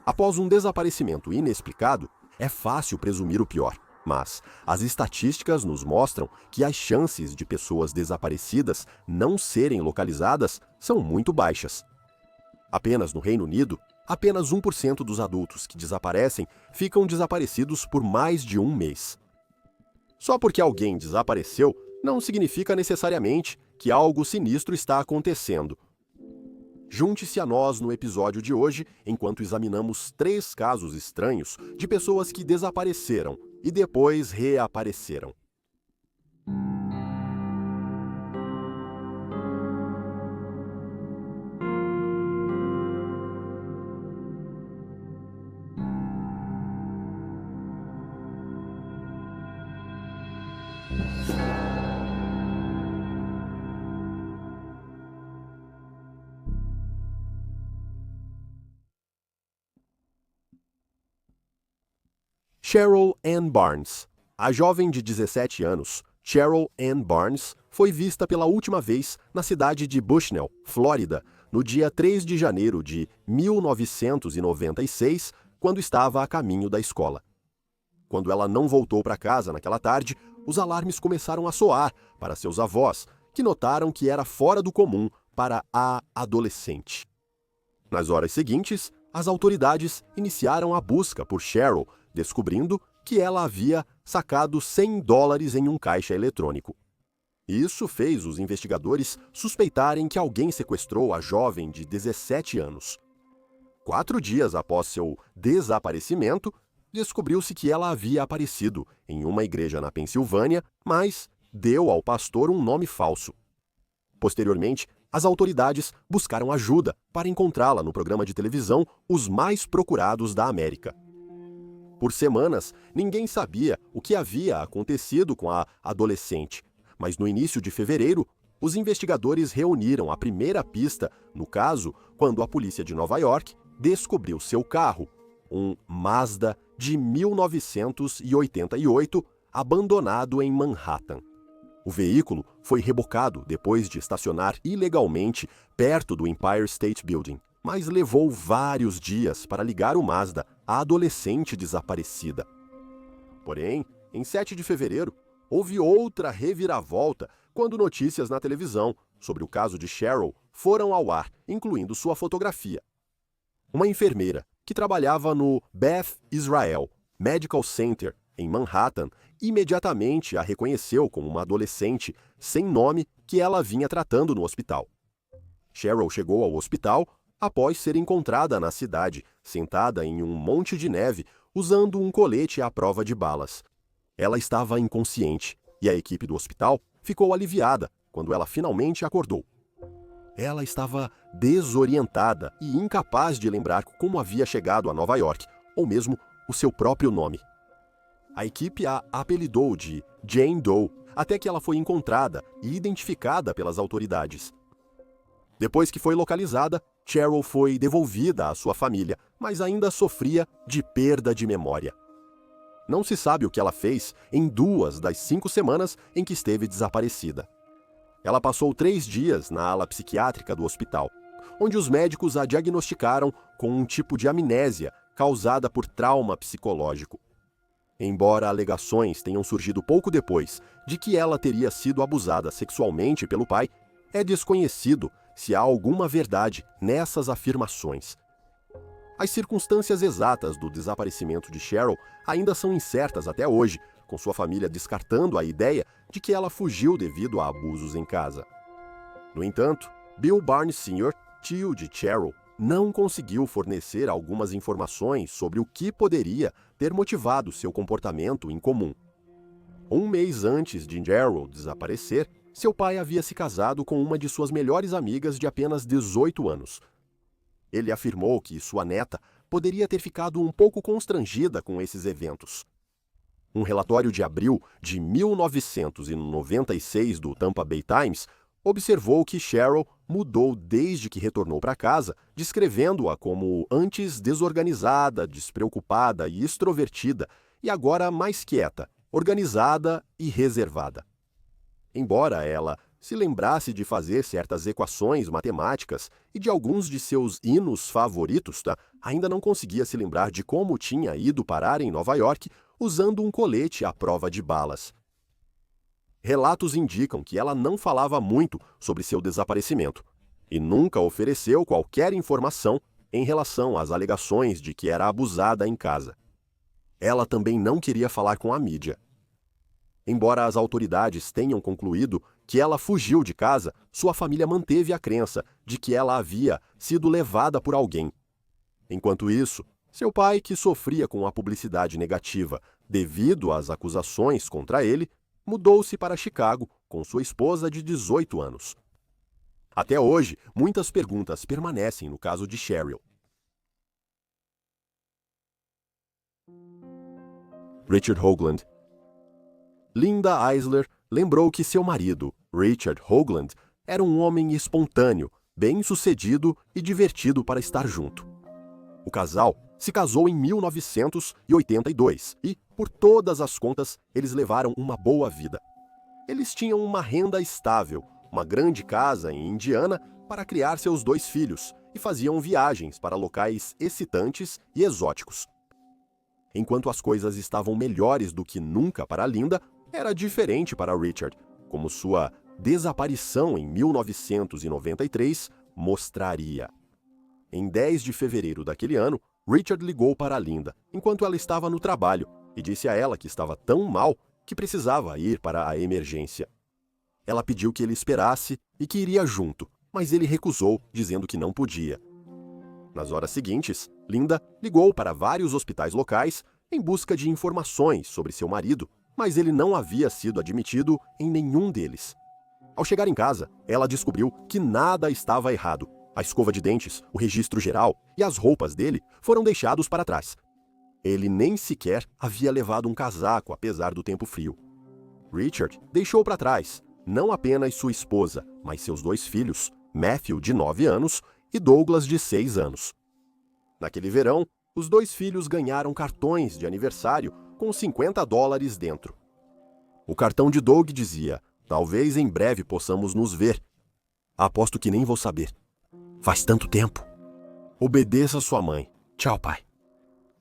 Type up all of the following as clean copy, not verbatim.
Após um desaparecimento inexplicado, é fácil presumir o pior, mas as estatísticas nos mostram que as chances de pessoas desaparecidas não serem localizadas são muito baixas. Apenas no Reino Unido, apenas 1% dos adultos que desaparecem ficam desaparecidos por mais de um mês. Só porque alguém desapareceu, não significa necessariamente que algo sinistro está acontecendo. Junte-se a nós no episódio de hoje, enquanto examinamos 3 casos estranhos de pessoas que desapareceram e depois reapareceram. Cheryl Ann Barnes. A jovem de 17 anos, Cheryl Ann Barnes, foi vista pela última vez na cidade de Bushnell, Flórida, no dia 3 de janeiro de 1996, quando estava a caminho da escola. Quando ela não voltou para casa naquela tarde, os alarmes começaram a soar para seus avós, que notaram que era fora do comum para a adolescente. Nas horas seguintes, as autoridades iniciaram a busca por Cheryl, descobrindo que ela havia sacado $100 em um caixa eletrônico. Isso fez os investigadores suspeitarem que alguém sequestrou a jovem de 17 anos. 4 dias após seu desaparecimento, descobriu-se que ela havia aparecido em uma igreja na Pensilvânia, mas deu ao pastor um nome falso. Posteriormente, as autoridades buscaram ajuda para encontrá-la no programa de televisão Os Mais Procurados da América. Por semanas, ninguém sabia o que havia acontecido com a adolescente, mas no início de fevereiro, os investigadores reuniram a primeira pista no caso quando a polícia de Nova York descobriu seu carro, um Mazda de 1988, abandonado em Manhattan. O veículo foi rebocado depois de estacionar ilegalmente perto do Empire State Building, mas levou vários dias para ligar o Mazda à adolescente desaparecida. Porém, em 7 de fevereiro, houve outra reviravolta quando notícias na televisão sobre o caso de Cheryl foram ao ar, incluindo sua fotografia. Uma enfermeira que trabalhava no Beth Israel Medical Center, em Manhattan, imediatamente a reconheceu como uma adolescente sem nome que ela vinha tratando no hospital. Cheryl chegou ao hospital após ser encontrada na cidade, sentada em um monte de neve, usando um colete à prova de balas. Ela estava inconsciente e a equipe do hospital ficou aliviada quando ela finalmente acordou. Ela estava desorientada e incapaz de lembrar como havia chegado a Nova York, ou mesmo o seu próprio nome. A equipe a apelidou de Jane Doe, até que ela foi encontrada e identificada pelas autoridades. Depois que foi localizada, Cheryl foi devolvida à sua família, mas ainda sofria de perda de memória. Não se sabe o que ela fez em 2 das 5 semanas em que esteve desaparecida. Ela passou 3 dias na ala psiquiátrica do hospital, onde os médicos a diagnosticaram com um tipo de amnésia causada por trauma psicológico. Embora alegações tenham surgido pouco depois de que ela teria sido abusada sexualmente pelo pai, é desconhecido se há alguma verdade nessas afirmações. As circunstâncias exatas do desaparecimento de Cheryl ainda são incertas até hoje, com sua família descartando a ideia de que ela fugiu devido a abusos em casa. No entanto, Bill Barnes Sr., tio de Cheryl, não conseguiu fornecer algumas informações sobre o que poderia ter motivado seu comportamento incomum. Um mês antes de Cheryl desaparecer, seu pai havia se casado com uma de suas melhores amigas de apenas 18 anos. Ele afirmou que sua neta poderia ter ficado um pouco constrangida com esses eventos. Um relatório de abril de 1996 do Tampa Bay Times observou que Cheryl mudou desde que retornou para casa, descrevendo-a como antes desorganizada, despreocupada e extrovertida, e agora mais quieta, organizada e reservada. Embora ela se lembrasse de fazer certas equações matemáticas e de alguns de seus hinos favoritos, ainda não conseguia se lembrar de como tinha ido parar em Nova York usando um colete à prova de balas. Relatos indicam que ela não falava muito sobre seu desaparecimento e nunca ofereceu qualquer informação em relação às alegações de que era abusada em casa. Ela também não queria falar com a mídia. Embora as autoridades tenham concluído que ela fugiu de casa, sua família manteve a crença de que ela havia sido levada por alguém. Enquanto isso, seu pai, que sofria com a publicidade negativa devido às acusações contra ele, mudou-se para Chicago com sua esposa de 18 anos. Até hoje, muitas perguntas permanecem no caso de Cheryl. Richard Hoagland. Linda Eisler lembrou que seu marido, Richard Hoagland, era um homem espontâneo, bem-sucedido e divertido para estar junto. O casal se casou em 1982 e, por todas as contas, eles levaram uma boa vida. Eles tinham uma renda estável, uma grande casa em Indiana para criar seus 2 filhos e faziam viagens para locais excitantes e exóticos. Enquanto as coisas estavam melhores do que nunca para Linda, era diferente para Richard, como sua desaparição em 1993 mostraria. Em 10 de fevereiro daquele ano, Richard ligou para Linda, enquanto ela estava no trabalho, e disse a ela que estava tão mal que precisava ir para a emergência. Ela pediu que ele esperasse e que iria junto, mas ele recusou, dizendo que não podia. Nas horas seguintes, Linda ligou para vários hospitais locais em busca de informações sobre seu marido, mas ele não havia sido admitido em nenhum deles. Ao chegar em casa, ela descobriu que nada estava errado. A escova de dentes, o registro geral e as roupas dele foram deixados para trás. Ele nem sequer havia levado um casaco, apesar do tempo frio. Richard deixou para trás não apenas sua esposa, mas seus 2 filhos, Matthew, de 9 anos, e Douglas, de 6 anos. Naquele verão, os 2 filhos ganharam cartões de aniversário com $50 dentro. O cartão de Doug dizia: "Talvez em breve possamos nos ver. Aposto que nem vou saber. Faz tanto tempo. Obedeça sua mãe. Tchau, pai."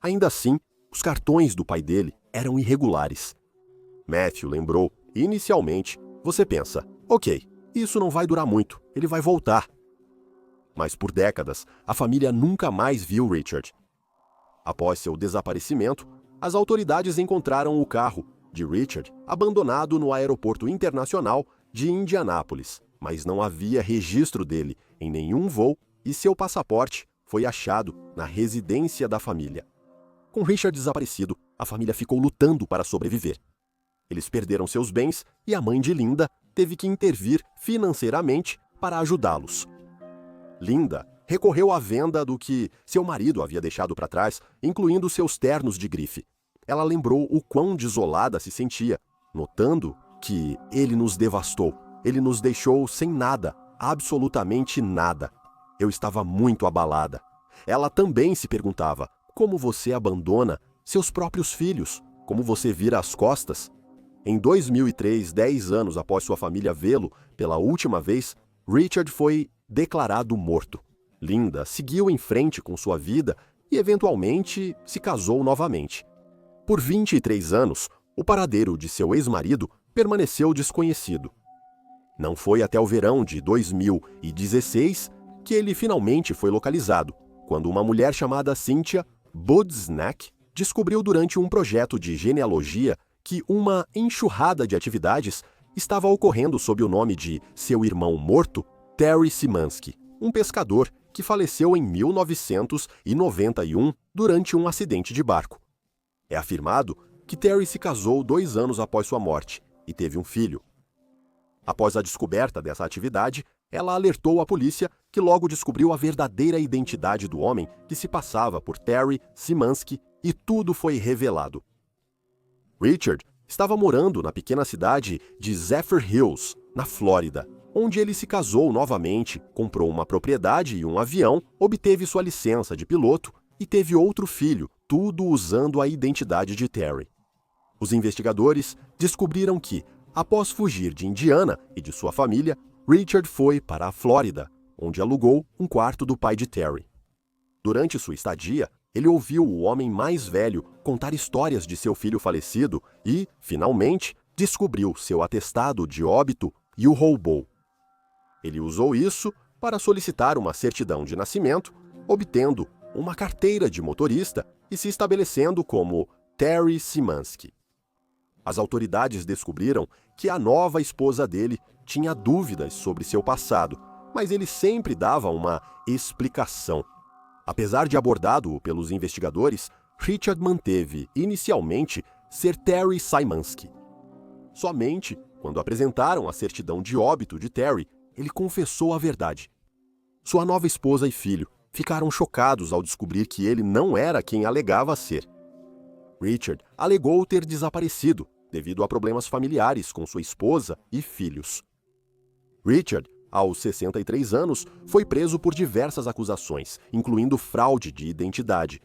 Ainda assim, os cartões do pai dele eram irregulares. Matthew lembrou, inicialmente, você pensa, ok, isso não vai durar muito, ele vai voltar. Mas por décadas, a família nunca mais viu Richard. Após seu desaparecimento, as autoridades encontraram o carro de Richard abandonado no Aeroporto Internacional de Indianápolis, mas não havia registro dele em nenhum voo e seu passaporte foi achado na residência da família. Com Richard desaparecido, a família ficou lutando para sobreviver. Eles perderam seus bens e a mãe de Linda teve que intervir financeiramente para ajudá-los. Linda recorreu à venda do que seu marido havia deixado para trás, incluindo seus ternos de grife. Ela lembrou o quão desolada se sentia, notando que ele nos devastou, ele nos deixou sem nada, absolutamente nada. Eu estava muito abalada. Ela também se perguntava, como você abandona seus próprios filhos? Como você vira as costas? Em 2003, 10 anos após sua família vê-lo pela última vez, Richard foi declarado morto. Linda seguiu em frente com sua vida e, eventualmente, se casou novamente. Por 23 anos, o paradeiro de seu ex-marido permaneceu desconhecido. Não foi até o verão de 2016 que ele finalmente foi localizado, quando uma mulher chamada Cynthia Budznak descobriu durante um projeto de genealogia que uma enxurrada de atividades estava ocorrendo sob o nome de seu irmão morto, Terry Simansky, um pescador que faleceu em 1991 durante um acidente de barco. É afirmado que Terry se casou 2 anos após sua morte e teve um filho. Após a descoberta dessa atividade, ela alertou a polícia, que logo descobriu a verdadeira identidade do homem que se passava por Terry Simansky e tudo foi revelado. Richard estava morando na pequena cidade de Zephyr Hills, na Flórida, onde ele se casou novamente, comprou uma propriedade e um avião, obteve sua licença de piloto e teve outro filho, tudo usando a identidade de Terry. Os investigadores descobriram que, Após fugir de Indiana e de sua família, Richard foi para a Flórida, onde alugou um quarto do pai de Terry. Durante sua estadia, ele ouviu o homem mais velho contar histórias de seu filho falecido e, finalmente, descobriu seu atestado de óbito e o roubou. Ele usou isso para solicitar uma certidão de nascimento, obtendo uma carteira de motorista e se estabelecendo como Terry Szymanski. As autoridades descobriram que a nova esposa dele tinha dúvidas sobre seu passado, mas ele sempre dava uma explicação. Apesar de abordado pelos investigadores, Richard manteve, inicialmente, ser Terry Szymanski. Somente quando apresentaram a certidão de óbito de Terry, ele confessou a verdade. Sua nova esposa e filho ficaram chocados ao descobrir que ele não era quem alegava ser. Richard alegou ter desaparecido devido a problemas familiares com sua esposa e filhos. Richard, aos 63 anos, foi preso por diversas acusações, incluindo fraude de identidade.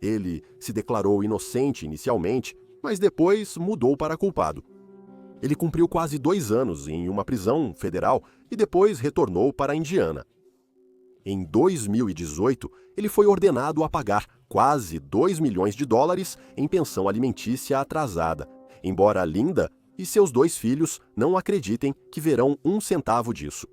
Ele se declarou inocente inicialmente, mas depois mudou para culpado. Ele cumpriu quase 2 anos em uma prisão federal e depois retornou para a Indiana. Em 2018, ele foi ordenado a pagar quase 2 milhões de dólares em pensão alimentícia atrasada, embora Linda e seus 2 filhos não acreditem que verão 1 centavo disso.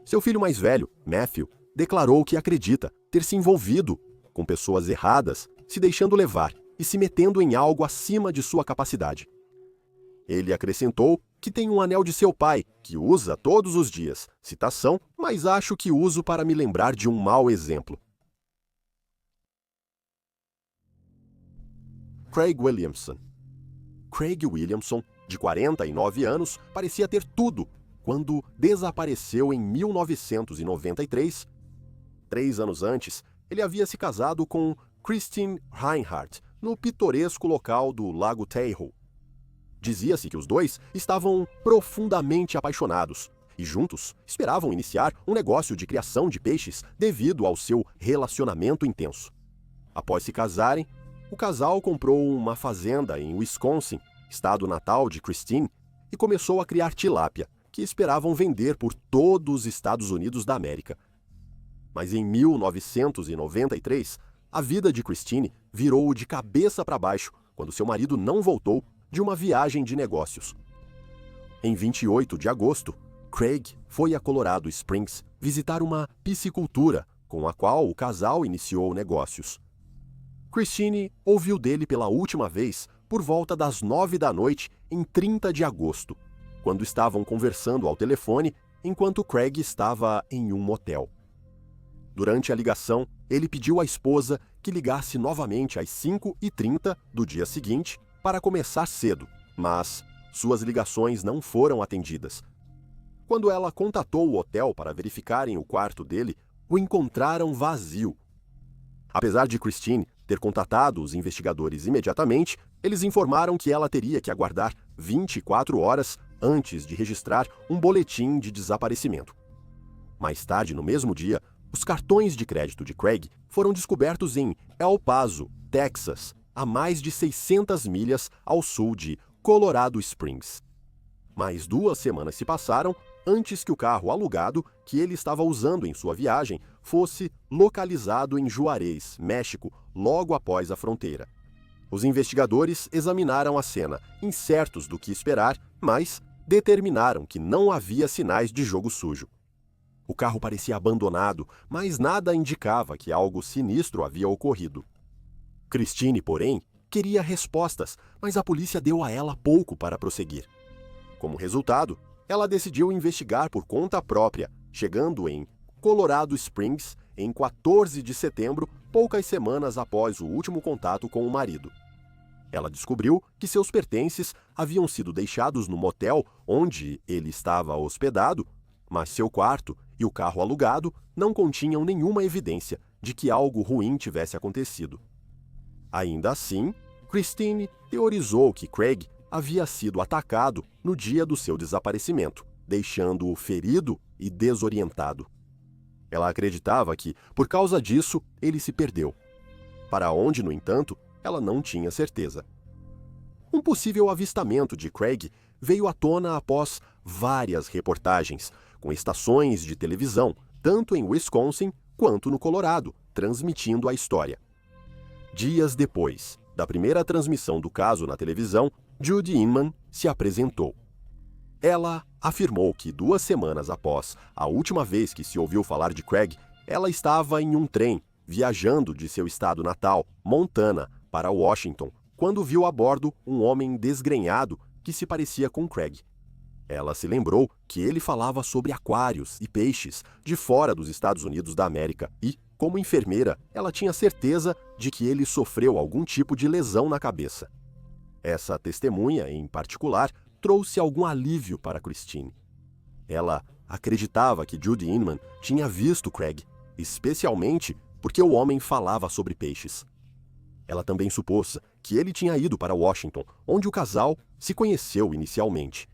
Seu filho mais velho, Matthew, declarou que acredita ter se envolvido com pessoas erradas, se deixando levar e se metendo em algo acima de sua capacidade. Ele acrescentou que tem um anel de seu pai, que usa todos os dias. Citação, mas acho que uso para me lembrar de um mau exemplo. Craig Williamson. Craig Williamson, de 49 anos, parecia ter tudo quando desapareceu em 1993. 3 anos antes, ele havia se casado com Christine Reinhardt, no pitoresco local do Lago Tahoe. Dizia-se que os dois estavam profundamente apaixonados e juntos esperavam iniciar um negócio de criação de peixes devido ao seu relacionamento intenso. Após se casarem, o casal comprou uma fazenda em Wisconsin, estado natal de Christine, e começou a criar tilápia, que esperavam vender por todos os Estados Unidos da América. Mas em 1993, a vida de Christine virou de cabeça para baixo quando seu marido não voltou de uma viagem de negócios. Em 28 de agosto, Craig foi a Colorado Springs visitar uma piscicultura com a qual o casal iniciou negócios. Christine ouviu dele pela última vez por volta das 9 da noite em 30 de agosto, quando estavam conversando ao telefone enquanto Craig estava em um motel. Durante a ligação, ele pediu à esposa que ligasse novamente às 5h30 do dia seguinte para começar cedo, mas suas ligações não foram atendidas. Quando ela contatou o hotel para verificarem o quarto dele, o encontraram vazio. Apesar de Christine ter contatado os investigadores imediatamente, eles informaram que ela teria que aguardar 24 horas antes de registrar um boletim de desaparecimento. Mais tarde, no mesmo dia, os cartões de crédito de Craig foram descobertos em El Paso, Texas, a mais de 600 milhas ao sul de Colorado Springs. Mais 2 semanas se passaram antes que o carro alugado que ele estava usando em sua viagem fosse localizado em Juarez, México, logo após a fronteira. Os investigadores examinaram a cena, incertos do que esperar, mas determinaram que não havia sinais de jogo sujo. O carro parecia abandonado, mas nada indicava que algo sinistro havia ocorrido. Christine, porém, queria respostas, mas a polícia deu a ela pouco para prosseguir. Como resultado, ela decidiu investigar por conta própria, chegando em Colorado Springs em 14 de setembro, poucas semanas após o último contato com o marido. Ela descobriu que seus pertences haviam sido deixados no motel onde ele estava hospedado, mas seu quarto e o carro alugado não continham nenhuma evidência de que algo ruim tivesse acontecido. Ainda assim, Christine teorizou que Craig havia sido atacado no dia do seu desaparecimento, deixando-o ferido e desorientado. Ela acreditava que, por causa disso, ele se perdeu. Para onde, no entanto, ela não tinha certeza. Um possível avistamento de Craig veio à tona após várias reportagens, com estações de televisão, tanto em Wisconsin quanto no Colorado, transmitindo a história. Dias depois da primeira transmissão do caso na televisão, Judy Inman se apresentou. Ela afirmou que 2 semanas após a última vez que se ouviu falar de Craig, ela estava em um trem, viajando de seu estado natal, Montana, para Washington, quando viu a bordo um homem desgrenhado que se parecia com Craig. Ela se lembrou que ele falava sobre aquários e peixes de fora dos Estados Unidos da América e, como enfermeira, ela tinha certeza de que ele sofreu algum tipo de lesão na cabeça. Essa testemunha, em particular, trouxe algum alívio para Christine. Ela acreditava que Judy Inman tinha visto Craig, especialmente porque o homem falava sobre peixes. Ela também supôs que ele tinha ido para Washington, onde o casal se conheceu inicialmente.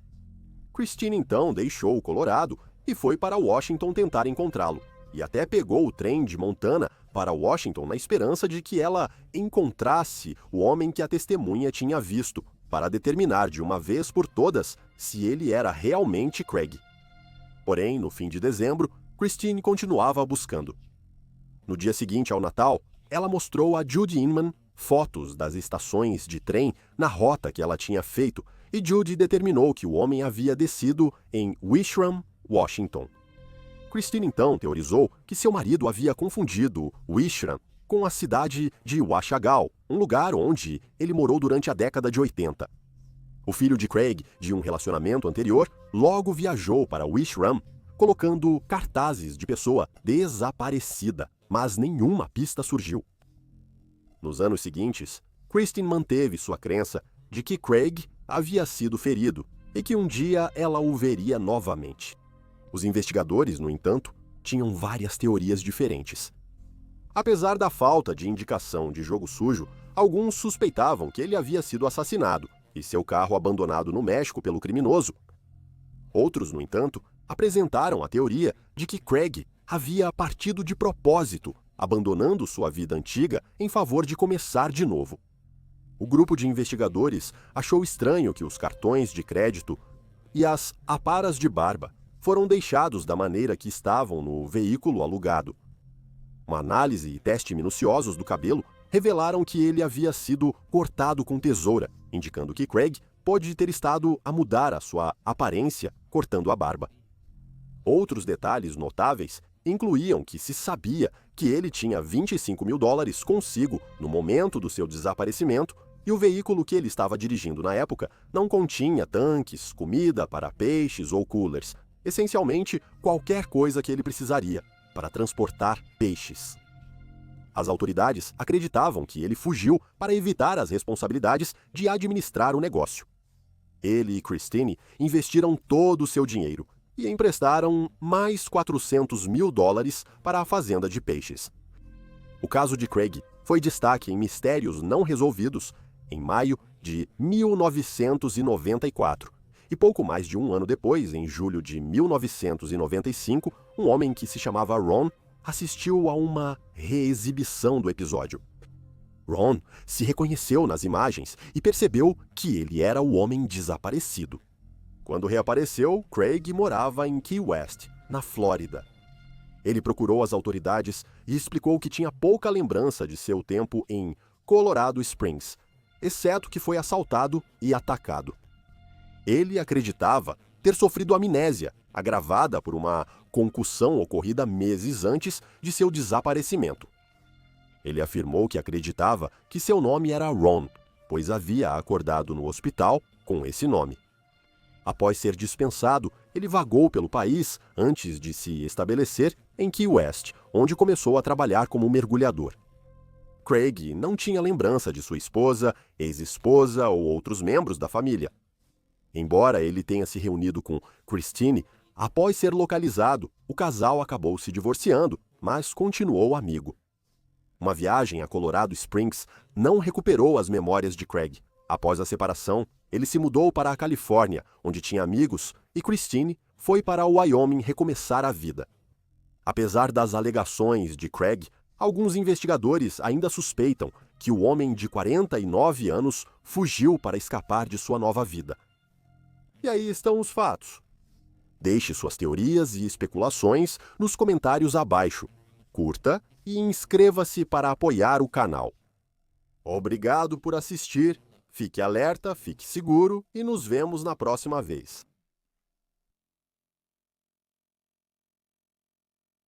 Christine então deixou o Colorado e foi para Washington tentar encontrá-lo, e até pegou o trem de Montana para Washington na esperança de que ela encontrasse o homem que a testemunha tinha visto, para determinar de uma vez por todas se ele era realmente Craig. Porém, no fim de dezembro, Christine continuava buscando. No dia seguinte ao Natal, ela mostrou a Judy Inman fotos das estações de trem na rota que ela tinha feito, e Judy determinou que o homem havia descido em Wishram, Washington. Christine então teorizou que seu marido havia confundido Wishram com a cidade de Washagal, um lugar onde ele morou durante a década de 80. O filho de Craig, de um relacionamento anterior, logo viajou para Wishram, colocando cartazes de pessoa desaparecida, mas nenhuma pista surgiu. Nos anos seguintes, Christine manteve sua crença de que Craig havia sido ferido e que um dia ela o veria novamente. Os investigadores, no entanto, tinham várias teorias diferentes. Apesar da falta de indicação de jogo sujo, alguns suspeitavam que ele havia sido assassinado e seu carro abandonado no México pelo criminoso. Outros, no entanto, apresentaram a teoria de que Craig havia partido de propósito, abandonando sua vida antiga em favor de começar de novo. O grupo de investigadores achou estranho que os cartões de crédito e as aparas de barba foram deixados da maneira que estavam no veículo alugado. Uma análise e teste minuciosos do cabelo revelaram que ele havia sido cortado com tesoura, indicando que Craig pode ter estado a mudar a sua aparência cortando a barba. Outros detalhes notáveis incluíam que se sabia que ele tinha $25 mil consigo no momento do seu desaparecimento e o veículo que ele estava dirigindo na época não continha tanques, comida para peixes ou coolers, essencialmente qualquer coisa que ele precisaria para transportar peixes. As autoridades acreditavam que ele fugiu para evitar as responsabilidades de administrar o negócio. Ele e Christine investiram todo o seu dinheiro e emprestaram mais $400 mil para a fazenda de peixes. O caso de Craig foi destaque em Mistérios Não Resolvidos em maio de 1994. E pouco mais de um ano depois, em julho de 1995, um homem que se chamava Ron assistiu a uma reexibição do episódio. Ron se reconheceu nas imagens e percebeu que ele era o homem desaparecido. Quando reapareceu, Craig morava em Key West, na Flórida. Ele procurou as autoridades e explicou que tinha pouca lembrança de seu tempo em Colorado Springs, exceto que foi assaltado e atacado. Ele acreditava ter sofrido amnésia, agravada por uma concussão ocorrida meses antes de seu desaparecimento. Ele afirmou que acreditava que seu nome era Ron, pois havia acordado no hospital com esse nome. Após ser dispensado, ele vagou pelo país antes de se estabelecer em Key West, onde começou a trabalhar como mergulhador. Craig não tinha lembrança de sua esposa, ex-esposa ou outros membros da família. Embora ele tenha se reunido com Christine, após ser localizado, o casal acabou se divorciando, mas continuou amigo. Uma viagem a Colorado Springs não recuperou as memórias de Craig. Após a separação, ele se mudou para a Califórnia, onde tinha amigos, e Christine foi para o Wyoming recomeçar a vida. Apesar das alegações de Craig, alguns investigadores ainda suspeitam que o homem de 49 anos fugiu para escapar de sua nova vida. E aí estão os fatos. Deixe suas teorias e especulações nos comentários abaixo. Curta e inscreva-se para apoiar o canal. Obrigado por assistir, fique alerta, fique seguro e nos vemos na próxima vez.